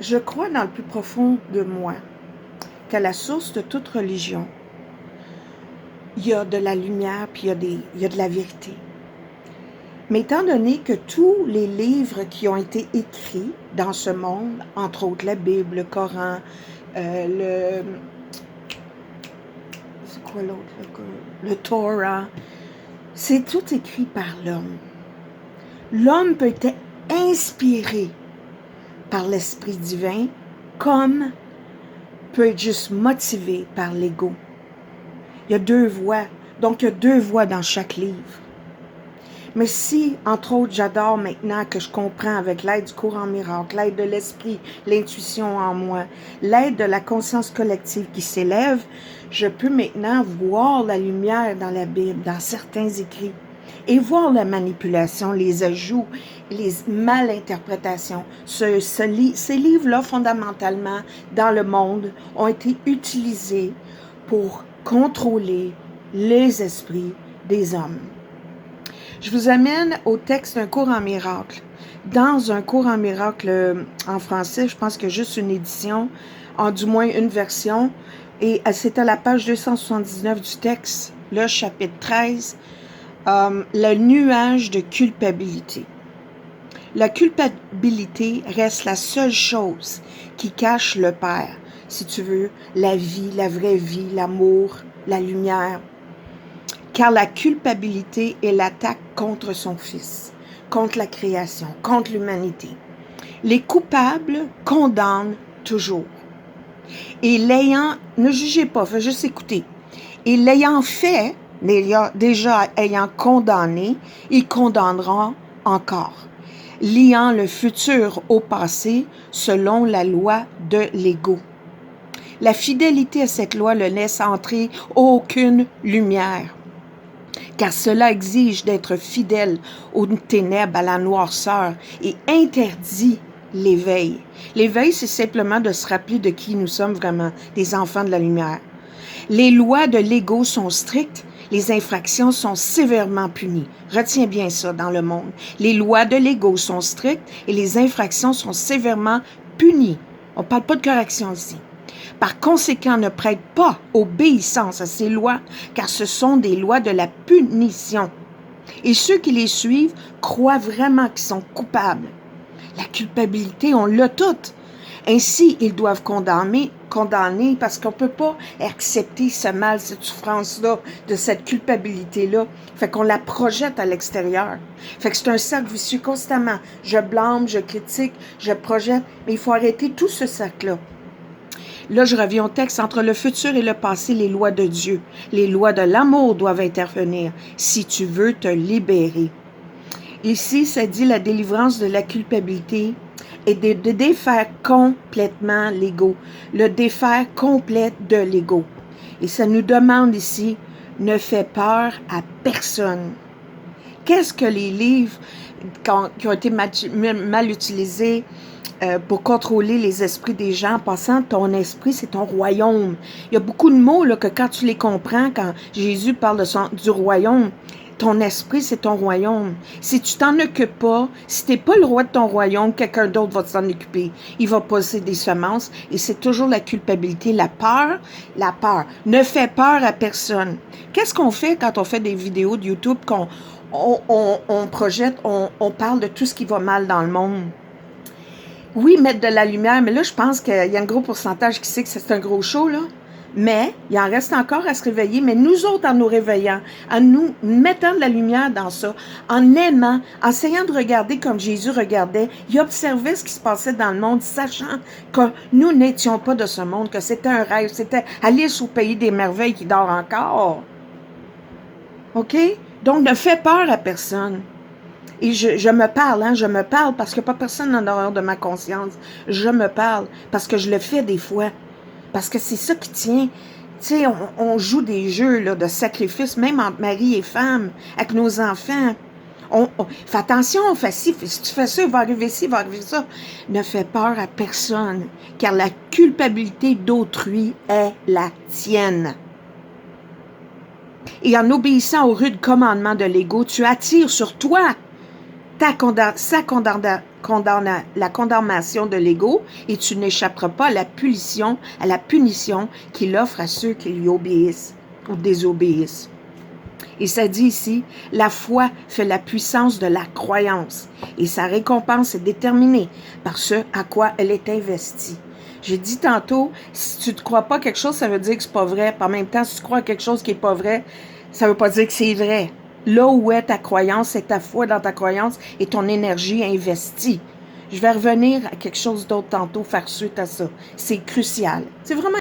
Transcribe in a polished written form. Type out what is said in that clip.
Je crois dans le plus profond de moi qu'à la source de toute religion, il y a de la lumière puis il y a de la vérité. Mais étant donné que tous les livres qui ont été écrits dans ce monde, entre autres la Bible, le Coran, c'est quoi l'autre? Le Torah, c'est tout écrit par l'homme. L'homme peut être inspiré par l'Esprit divin comme peut être juste motivé par l'ego. Il y a deux voix. Donc, il y a deux voix dans chaque livre. Mais si, entre autres, j'adore maintenant que je comprends avec l'aide du courant miracle, l'aide de l'esprit, l'intuition en moi, l'aide de la conscience collective qui s'élève, je peux maintenant voir la lumière dans la Bible, dans certains écrits, et voir la manipulation, les ajouts, les malinterprétations. Ces livres-là, fondamentalement, dans le monde, ont été utilisés pour contrôler les esprits des hommes. Je vous amène au texte d'un cours en miracle. Dans un cours en miracle en français, je pense qu'il y a juste une édition, en du moins une version, et c'est à la page 279 du texte, le chapitre 13, le nuage de culpabilité. La culpabilité reste la seule chose qui cache le Père, si tu veux, la vie, la vraie vie, l'amour, la lumière. Car la culpabilité est l'attaque contre son Fils, contre la création, contre l'humanité. Les coupables condamnent toujours. Et l'ayant, ne jugez pas, faites juste écouter. Et l'ayant fait, déjà ayant condamné, ils condamneront encore, liant le futur au passé selon la loi de l'ego. La fidélité à cette loi ne laisse entrer aucune lumière, car cela exige d'être fidèle aux ténèbres, à la noirceur, et interdit l'éveil. L'éveil, c'est simplement de se rappeler de qui nous sommes vraiment, des enfants de la lumière. Les lois de l'ego sont strictes, les infractions sont sévèrement punies. Retiens bien ça dans le monde. Les lois de l'ego sont strictes et les infractions sont sévèrement punies. On ne parle pas de correction ici. Par conséquent, ne prête pas obéissance à ces lois, car ce sont des lois de la punition. Et ceux qui les suivent croient vraiment qu'ils sont coupables. La culpabilité, on l'a toute. Ainsi, ils doivent condamner parce qu'on ne peut pas accepter ce mal, cette souffrance-là, de cette culpabilité-là. Fait qu'on la projette à l'extérieur. Fait que c'est un cercle vicieux constamment. Je blâme, je critique, je projette, mais il faut arrêter tout ce cercle-là. Là, je reviens au texte. Entre le futur et le passé, les lois de Dieu, les lois de l'amour doivent intervenir si tu veux te libérer. Ici, ça dit la délivrance de la culpabilité et de défaire complètement l'ego, le défaire complet de l'ego. Et ça nous demande ici, ne fais peur à personne. Qu'est-ce que les livres qui ont été mal utilisés pour contrôler les esprits des gens, en passant, ton esprit, c'est ton royaume. Il y a beaucoup de mots là, que quand tu les comprends, quand Jésus parle du royaume, ton esprit, c'est ton royaume. Si tu t'en occupes pas, si tu n'es pas le roi de ton royaume, quelqu'un d'autre va s'en occuper. Il va poser des semences et c'est toujours la culpabilité, la peur. La peur. Ne fais peur à personne. Qu'est-ce qu'on fait quand on fait des vidéos de YouTube, qu'on on projette, on parle de tout ce qui va mal dans le monde? Oui, mettre de la lumière, mais là, je pense qu'il y a un gros pourcentage qui sait que c'est un gros show, là. Mais il en reste encore à se réveiller. Mais nous autres, en nous réveillant, en nous mettant de la lumière dans ça, en aimant, en essayant de regarder comme Jésus regardait, il observait ce qui se passait dans le monde, sachant que nous n'étions pas de ce monde, que c'était un rêve, c'était Alice au pays des merveilles qui dort encore. OK? Donc, ne fais peur à personne. Et je me parle, je me parle parce qu'il n'y a pas personne en dehors de ma conscience. Je me parle parce que je le fais des fois. Parce que c'est ça qui tient. Tu sais, on joue des jeux là, de sacrifice, même entre mari et femme, avec nos enfants. Fais attention, on fait ci, si tu fais ça, il va arriver ci, il va arriver ça. Ne fais peur à personne, car la culpabilité d'autrui est la tienne. Et en obéissant au rude commandement de l'ego, tu attires sur toi sa la condamnation de l'ego et tu n'échapperas pas à la punition qu'il offre à ceux qui lui obéissent ou désobéissent. Et ça dit ici, la foi fait la puissance de la croyance et sa récompense est déterminée par ce à quoi elle est investie. J'ai dit tantôt, si tu ne crois pas quelque chose, ça veut dire que c'est pas vrai. Puis en même temps, si tu crois à quelque chose qui n'est pas vrai, ça veut pas dire que c'est vrai. Là où est ta croyance, c'est ta foi dans ta croyance et ton énergie investie. Je vais revenir à quelque chose d'autre tantôt, faire suite à ça. C'est crucial. C'est vraiment